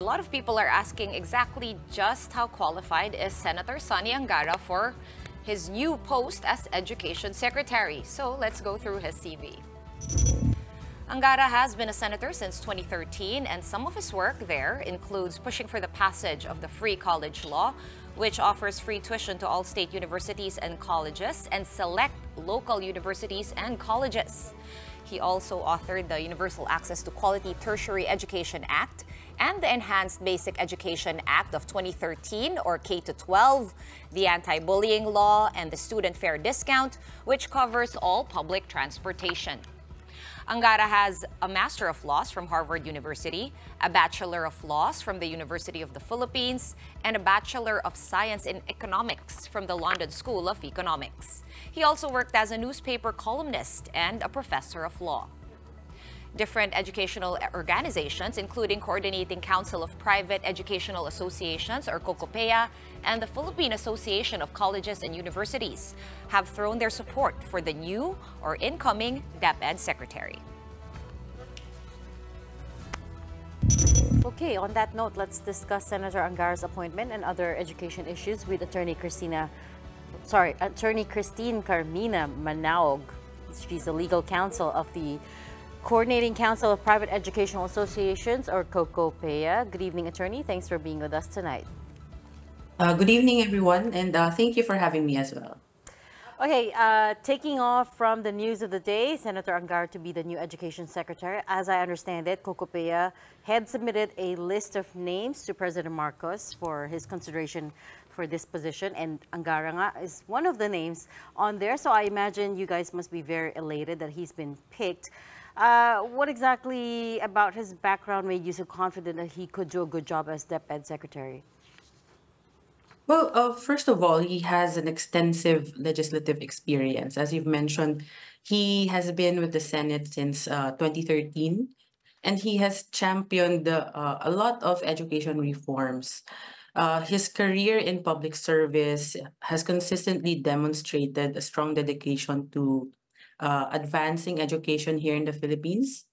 lot of people are asking exactly just how qualified is Senator Sonny Angara for his new post as Education Secretary. So let's go through his CV. Angara has been a senator since 2013, and some of his work there includes pushing for the passage of the Free College Law, which offers free tuition to all state universities and colleges and select local universities and colleges. He also authored the Universal Access to Quality Tertiary Education Act and the Enhanced Basic Education Act of 2013, or K-12, the Anti-Bullying Law, and the Student Fare Discount, which covers all public transportation. Angara has a Master of Laws from Harvard University, a Bachelor of Laws from the University of the Philippines, and a Bachelor of Science in Economics from the London School of Economics. He also worked as a newspaper columnist and a professor of law. Different educational organizations, including Coordinating Council of Private Educational Associations, or COCOPEA, and the Philippine Association of Colleges and Universities, have thrown their support for the new or incoming DepEd Secretary. Okay, on that note, let's discuss Senator Angara's appointment and other education issues with Attorney Kristine Carmina Manaog. She's the legal counsel of the Coordinating Council of Private Educational Associations, or COCOPEA. Good evening, Attorney. Thanks for being with us tonight. Good evening, everyone, and thank you for having me as well. Okay, taking off from the news of the day, Senator Angara to be the new Education Secretary. As I understand it, COCOPEA had submitted a list of names to President Marcos for his consideration for this position, and Angara nga is one of the names on there. So I imagine you guys must be very elated that he's been picked. What exactly about his background made you so confident that he could do a good job as DepEd Secretary? Well, first of all, he has an extensive legislative experience. As you've mentioned, he has been with the Senate since 2013, and he has championed a lot of education reforms. His career in public service has consistently demonstrated a strong dedication to advancing education here in the Philippines.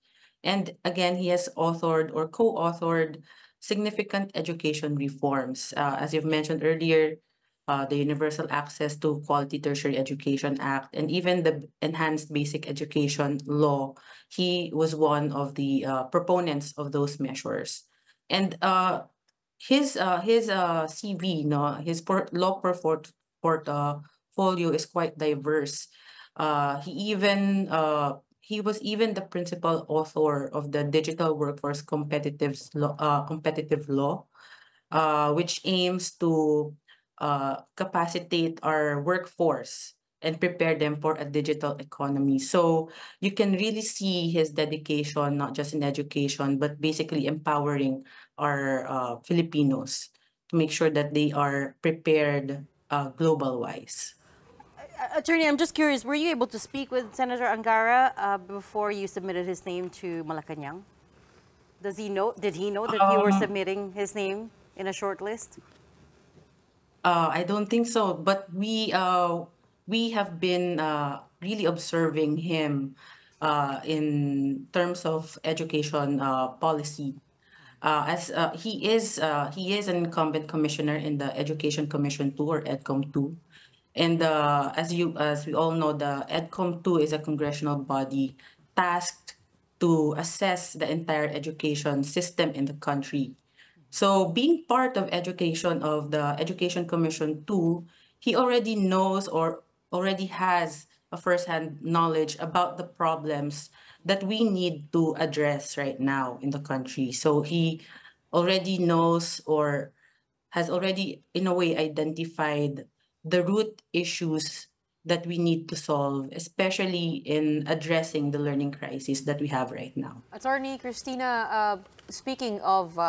And again, he has authored or co-authored significant education reforms. As you've mentioned earlier, the Universal Access to Quality Tertiary Education Act, and even the Enhanced Basic Education Law. He was one of the proponents of those measures. And his CV, no, his law portfolio is quite diverse. He was even the principal author of the Digital Workforce Competitive Law, which aims to capacitate our workforce and prepare them for a digital economy. So you can really see his dedication, not just in education, but basically empowering our Filipinos to make sure that they are prepared global-wise. Attorney, I'm just curious, were you able to speak with Senator Angara before you submitted his name to Malacanang? Did he know that you were submitting his name in a short list? I don't think so, but we have been really observing him in terms of education policy. As he is an incumbent commissioner in the Education Commission 2, or EDCOM 2. And as we all know, the EDCOM 2 is a congressional body tasked to assess the entire education system in the country. So being part of the Education Commission 2, he already knows or already has a first-hand knowledge about the problems that we need to address right now in the country. So he already knows, or has already, in a way, identified the root issues that we need to solve, especially in addressing the learning crisis that we have right now. Attorney Christina, speaking of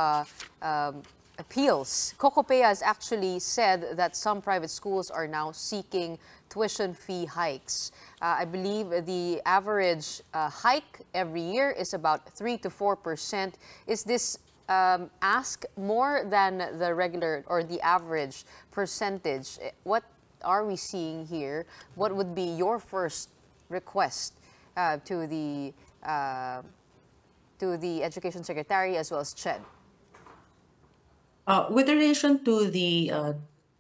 appeals, COCOPEA has actually said that some private schools are now seeking tuition fee hikes. I believe the average hike every year is about 3 to 4%. Is this ask more than the regular or the average percentage? What are we seeing here? What would be your first request to the Education Secretary as well as CHED? With relation to the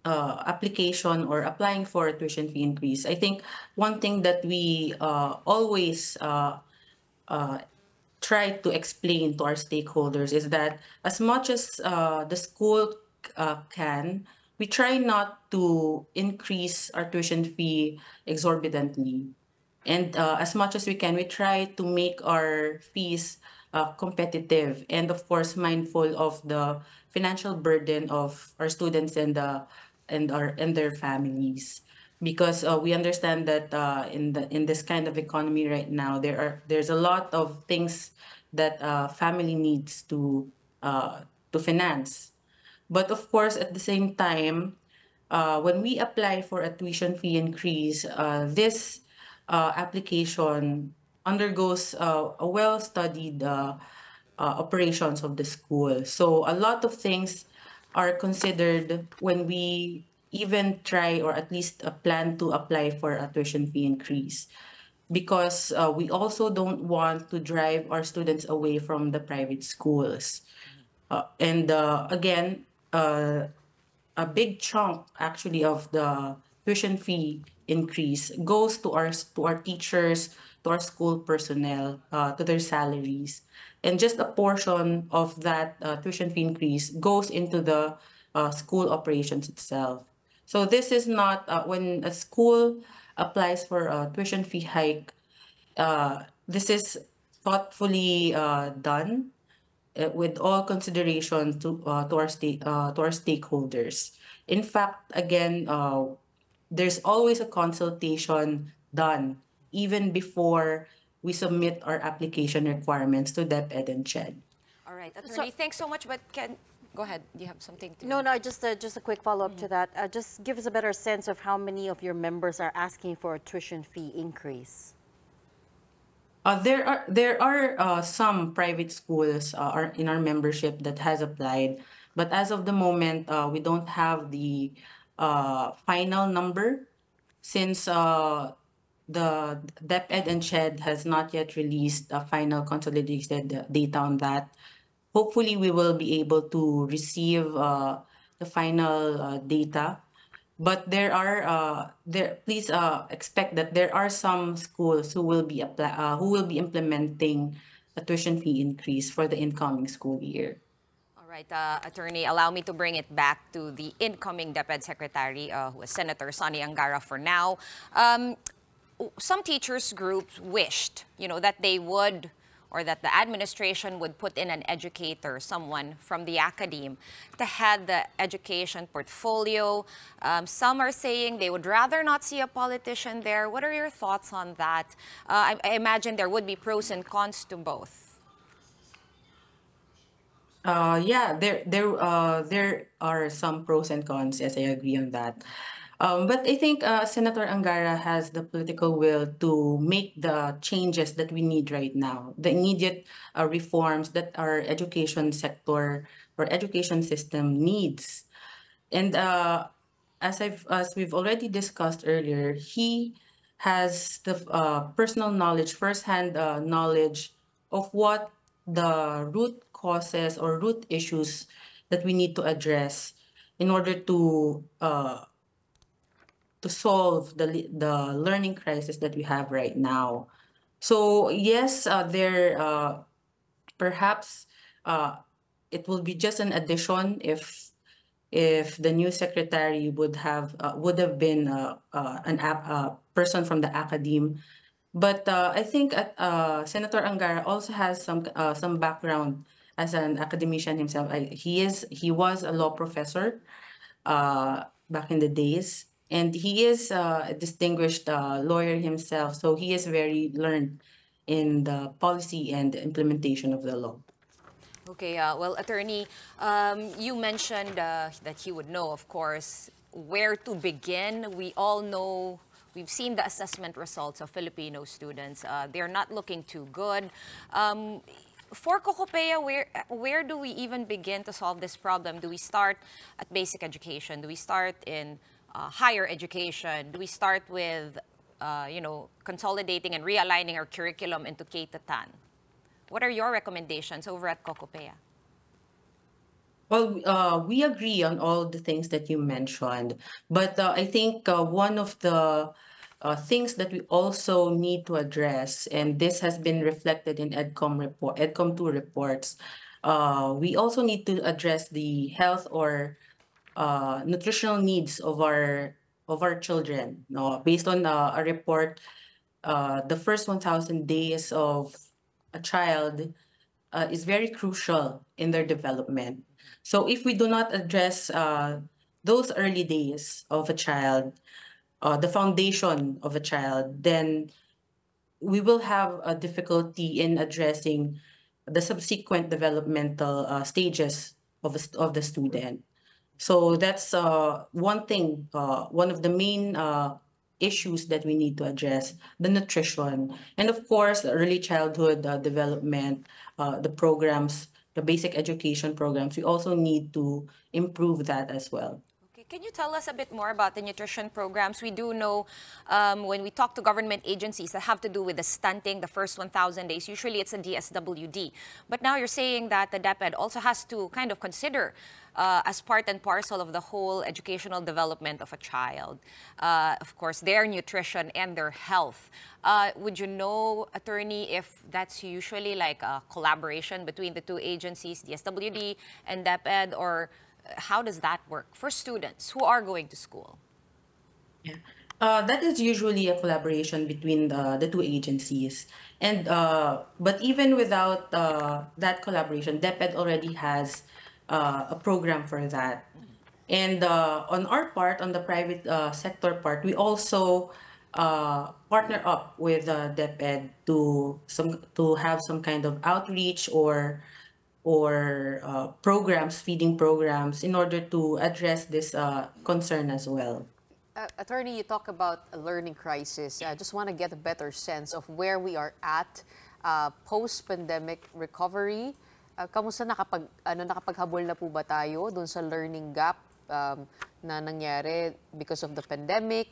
application or applying for a tuition fee increase, I think one thing that we always try to explain to our stakeholders is that as much as the school can, we try not to increase our tuition fee exorbitantly. And as much as we can, we try to make our fees competitive and, of course, mindful of the financial burden of our students and their families. Because we understand that in this kind of economy right now, there's a lot of things that family needs to finance. But of course, at the same time, when we apply for a tuition fee increase, this application undergoes a well-studied operations of the school. So a lot of things are considered when we even try or at least plan to apply for a tuition fee increase, because we also don't want to drive our students away from the private schools. And again, a big chunk actually of the tuition fee increase goes to our teachers, to our school personnel, to their salaries, and just a portion of that tuition fee increase goes into the school operations itself. So this is not when a school applies for a tuition fee hike. This is thoughtfully done with all consideration to our stakeholders. In fact, again, there's always a consultation done even before we submit our application requirements to DepEd and CHED. All right, Attorney, thanks so much, but go ahead. Do you have something to... No, just a quick follow-up to that. Just give us a better sense of how many of your members are asking for a tuition fee increase. There are some private schools are in our membership that has applied, but as of the moment, we don't have the final number, since the DepEd and CHED has not yet released a final consolidated data on that. Hopefully, we will be able to receive the final data. But please expect that there are some schools who will be implementing a tuition fee increase for the incoming school year. All right, Attorney, allow me to bring it back to the incoming DepEd Secretary, who is Senator Sonny Angara for now. Some teachers groups wished, that they would, or that the administration would put in an educator, someone from the academe, to head the education portfolio. Some are saying they would rather not see a politician there. What are your thoughts on that? I imagine there would be pros and cons to both. Yeah, there are some pros and cons. Yes, I agree on that. But I think Senator Angara has the political will to make the changes that we need right now, the immediate reforms that our education sector or education system needs. And as we've already discussed earlier, he has the personal knowledge, firsthand knowledge of what the root causes or root issues that we need to address in order to solve the learning crisis that we have right now. So yes, perhaps it will be just an addition if the new secretary would have been a person from the academe. But I think Senator Angara also has some background as an academician himself. He was a law professor back in the days, and he is a distinguished lawyer himself. So he is very learned in the policy and implementation of the law. Okay, well, Attorney, you mentioned that he would know, of course, where to begin. We all know, we've seen the assessment results of Filipino students. They're not looking too good. For COCOPEA, where do we even begin to solve this problem? Do we start at basic education? Do we start in higher education? Do we start with, consolidating and realigning our curriculum into K-10? What are your recommendations over at COCOPEA? Well, we agree on all the things that you mentioned, but I think one of the things that we also need to address, and this has been reflected in EDCOM 2 reports, we also need to address the health or nutritional needs of our children. No, based on a report, the first 1,000 days of a child is very crucial in their development. So if we do not address those early days of a child, the foundation of a child, then we will have a difficulty in addressing the subsequent developmental stages of the student. So that's one thing, one of the main issues that we need to address, the nutrition. And of course, early childhood development, the programs, the basic education programs, we also need to improve that as well. Okay, can you tell us a bit more about the nutrition programs? We do know when we talk to government agencies that have to do with the stunting, the first 1,000 days, usually it's a DSWD. But now you're saying that the DepEd also has to kind of consider as part and parcel of the whole educational development of a child, of course, their nutrition and their health. Would you know, attorney, if that's usually like a collaboration between the two agencies, DSWD and DepEd, or how does that work for students who are going to school? Yeah. That is usually a collaboration between the two agencies. And but even without that collaboration, DepEd already has a program for that. And on our part, on the private sector part, we also partner up with DepEd to have some kind of outreach or programs, feeding programs, in order to address this concern as well. Attorney, you talk about a learning crisis. I just want to get a better sense of where we are at post-pandemic recovery. Kamusta nakapaghabol na po ba tayo dun sa learning gap na nangyari because of the pandemic?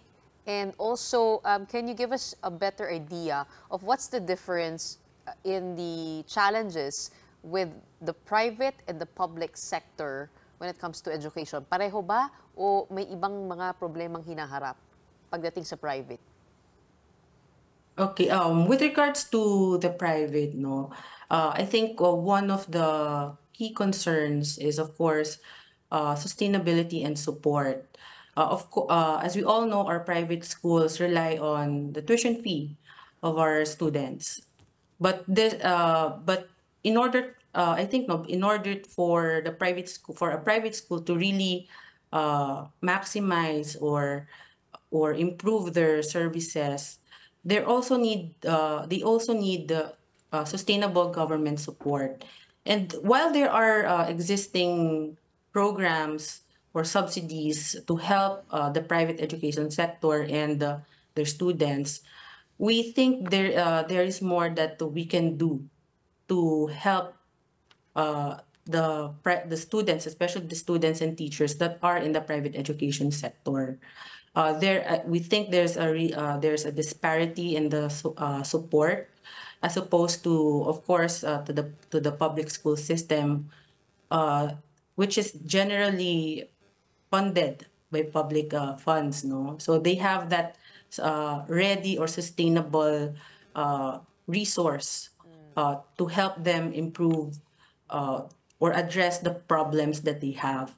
And also, can you give us a better idea of what's the difference in the challenges with the private and the public sector when it comes to education? Pareho ba o may ibang mga problemang hinaharap pagdating sa private? Okay, with regards to the private, no, I think one of the key concerns is, of course, sustainability and support. As we all know, our private schools rely on the tuition fee of our students. But in order, I think, no, in order for a private school to really maximize or improve their services, they also need sustainable government support. And while there are existing programs or subsidies to help the private education sector and their students, we think there is more that we can do to help the students, especially the students and teachers that are in the private education sector. We think there's a disparity in the support, as opposed to, of course, to the public school system, which is generally funded by public funds, no? So they have that ready or sustainable resource to help them improve or address the problems that they have.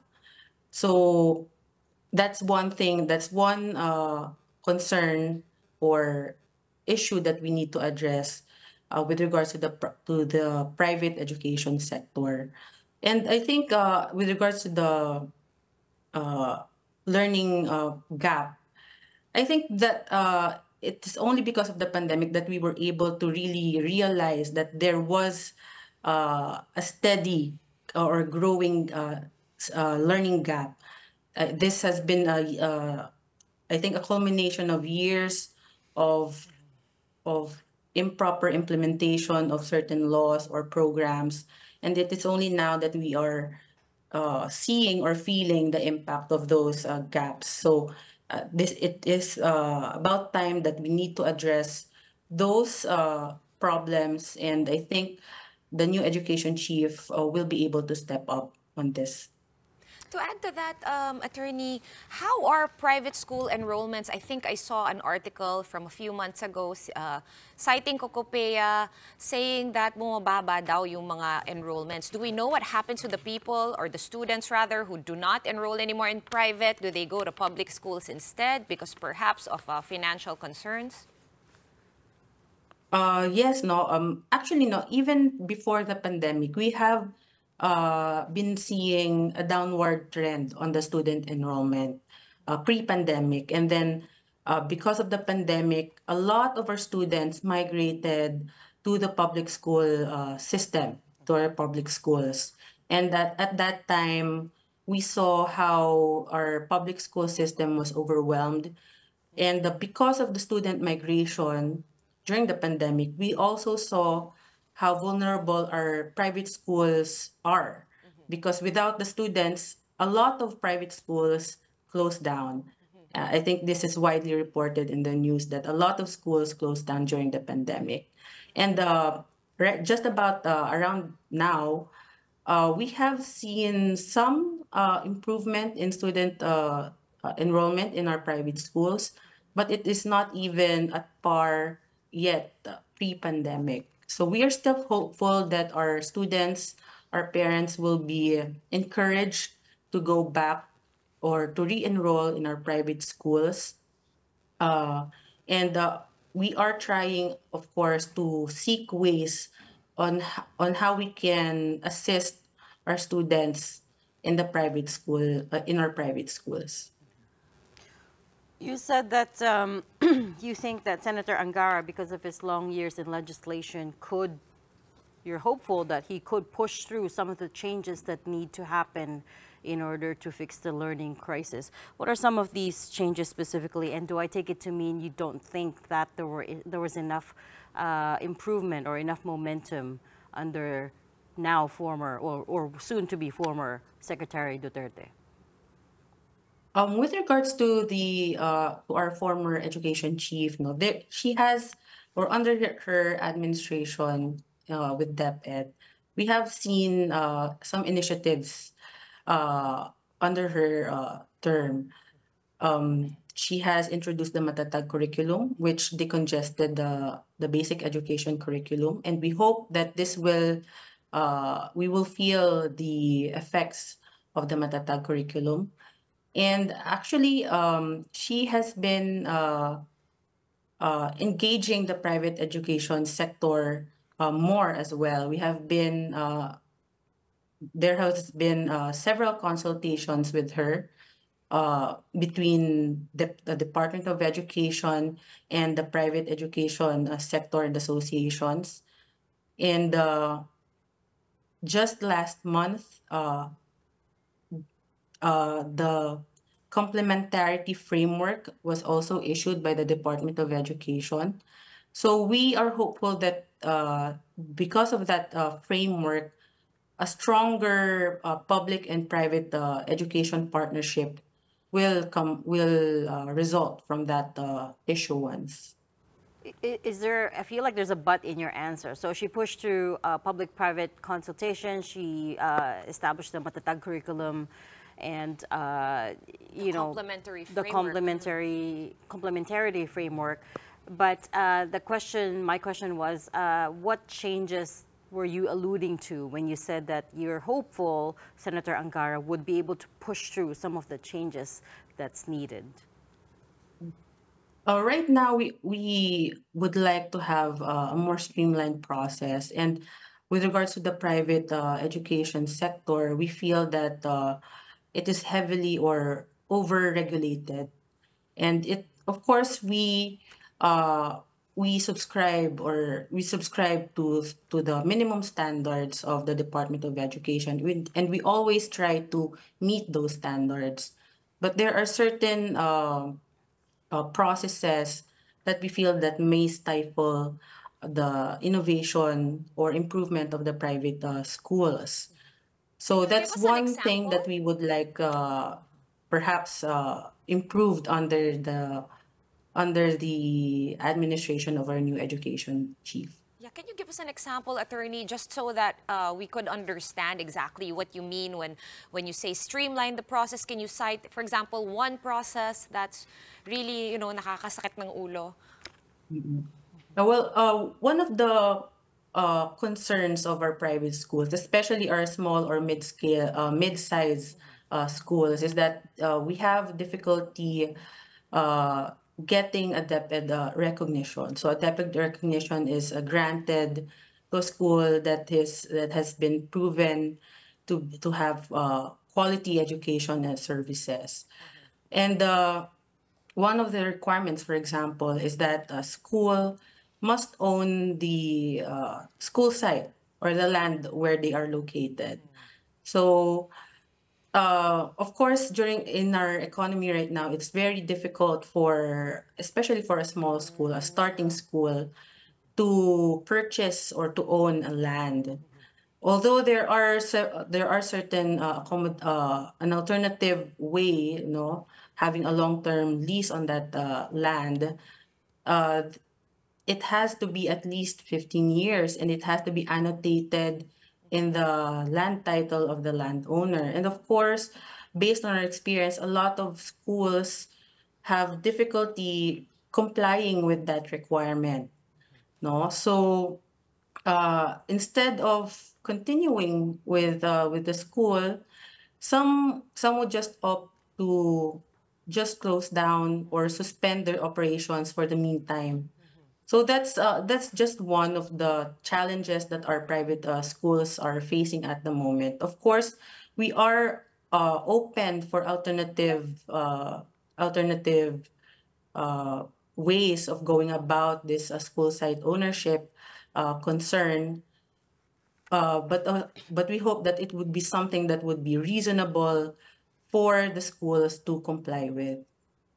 So that's one thing, that's one concern or issue that we need to address with regards to the private education sector. And I think with regards to the learning gap, I think that it is only because of the pandemic that we were able to really realize that there was a steady or growing learning gap. This has been, I think, a culmination of years of improper implementation of certain laws or programs, and it is only now that we are seeing or feeling the impact of those gaps. So it is about time that we need to address those problems, and I think the new education chief will be able to step up on this. To add to that, Attorney, how are private school enrollments? I think I saw an article from a few months ago citing COCOPEA saying that bumababa daw yung mga enrollments. Do we know what happens to the people or the students rather who do not enroll anymore in private? Do they go to public schools instead because perhaps of financial concerns? Yes, no. Actually, no. Even before the pandemic, we have been seeing a downward trend on the student enrollment pre-pandemic, and then because of the pandemic, a lot of our students migrated to the public school system, to our public schools, and that at that time we saw how our public school system was overwhelmed. And because of the student migration during the pandemic, we also saw how vulnerable our private schools are. Because without the students, a lot of private schools closed down. I think this is widely reported in the news that a lot of schools closed down during the pandemic. And just about around now, we have seen some improvement in student enrollment in our private schools, but it is not even at par yet pre-pandemic. So we are still hopeful that our students, our parents will be encouraged to go back or to re-enroll in our private schools. Uh, and we are trying, of course, to seek ways on how we can assist our students in the private school, in our private schools. You said that you think that Senator Angara, because of his long years in legislation, you're hopeful that he could push through some of the changes that need to happen in order to fix the learning crisis. What are some of these changes specifically? And do I take it to mean you don't think that there was enough improvement or enough momentum under now former or soon to be former Secretary Duterte? With regards to to our former education chief, no, she has, or under her administration with DepEd, we have seen some initiatives under her term. She has introduced the Matatag curriculum, which decongested the basic education curriculum, and we hope that we will feel the effects of the Matatag curriculum. And actually, she has been engaging the private education sector more as well. There has been several consultations with her between the Department of Education and the private education sector and associations. And just last month, the complementarity framework was also issued by the Department of Education. So we are hopeful that because of that framework, a stronger public and private education partnership will result from that issuance. Is there, I feel like there's a but in your answer. So she pushed through public-private consultation. She established the Matatag curriculum, and you know, the complementarity framework. But my question was, what changes were you alluding to when you said that you're hopeful Senator Angara would be able to push through some of the changes that's needed? Right now, we would like to have a more streamlined process. And with regards to the private education sector, we feel that it is heavily or over-regulated. And of course, we subscribe to the minimum standards of the Department of Education, and we always try to meet those standards. But there are certain processes that we feel that may stifle the innovation or improvement of the private schools. So that's one thing that we would like perhaps improved under the administration of our new education chief. Yeah, Can you give us an example, attorney, just so that we could understand exactly what you mean when you say streamline the process? Can you cite, for example, one process that's really, nakakasakit ng ulo? Well, one of the concerns of our private schools, especially our small or mid-size schools, is that we have difficulty uh, getting a DepEd recognition. So a DepEd recognition is granted to a school that has been proven to have quality education and services. And one of the requirements, for example, is that a school must own the school site or the land where they are located. So, of course, in our economy right now, it's very difficult especially for a small school, a starting school, to purchase or to own a land. Although there are certain an alternative way, having a long-term lease on that land, uh, it has to be at least 15 years and it has to be annotated in the land title of the landowner. And of course, based on our experience, a lot of schools have difficulty complying with that requirement. No, so instead of continuing with the school, some would just opt to just close down or suspend their operations for the meantime. So that's just one of the challenges that our private schools are facing at the moment. Of course, we are open for alternative uh, ways of going about this school site ownership concern. But we hope that it would be something that would be reasonable for the schools to comply with.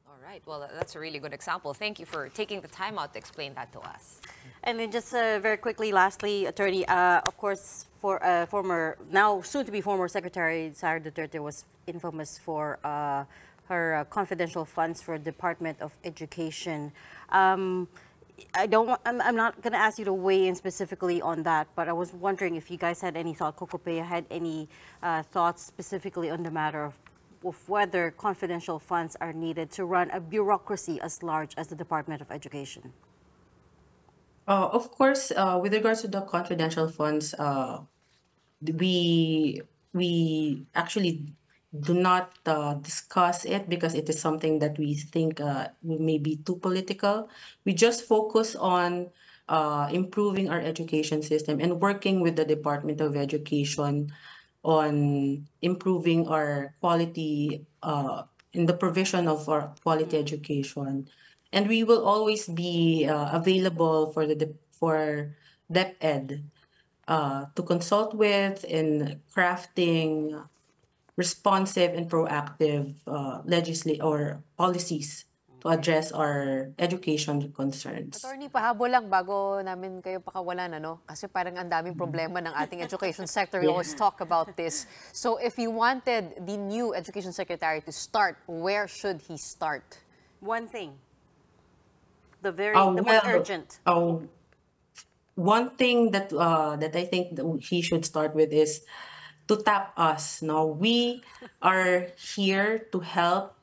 All right. Well, that's a really good example. Thank you for taking the time out to explain that to us. And then just very quickly, lastly, Attorney, of course, for now soon-to-be former Secretary Sara Duterte was infamous for her confidential funds for Department of Education. I'm not going to ask you to weigh in specifically on that, but I was wondering if you guys had any thought, COCOPEA had any thoughts specifically on the matter of whether confidential funds are needed to run a bureaucracy as large as the Department of Education. Of course, with regards to the confidential funds, we actually do not discuss it because it is something that we think may be too political. We just focus on improving our education system and working with the Department of Education on improving our quality in the provision of our quality education. And we will always be available for for DepEd to consult with in crafting responsive and proactive or policies to address our education concerns. Attorney, pahabol lang bago namin kayo pakawalan, ano? Kasi parang ang daming problema ng ating education sector. We always talk about this. So if you wanted the new education secretary to start, where should he start? One thing. The most urgent. One thing that I think that he should start with is to tap us. No, we are here to help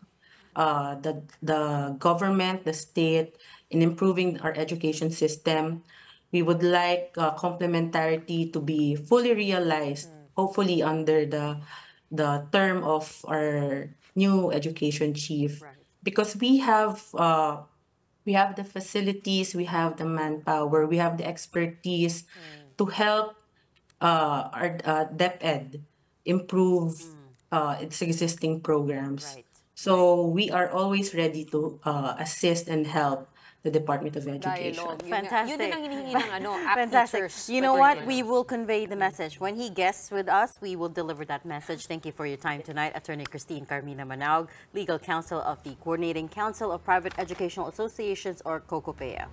the government, the state, in improving our education system. We would like complementarity to be fully realized, hopefully under the term of our new education chief, because we have the facilities, we have the manpower, we have the expertise to help our DepEd improve its existing programs. Right. So we are always ready to assist and help the Department of Education. Dialogue. Fantastic. Yun din ang hinihingi ng app Fantastic. teachers. You know what? We will convey the message. When he guests with us, we will deliver that message. Thank you for your time tonight. Attorney Kristine Carmina Manaog, Legal Counsel of the Coordinating Council of Private Educational Associations, or COCOPEA.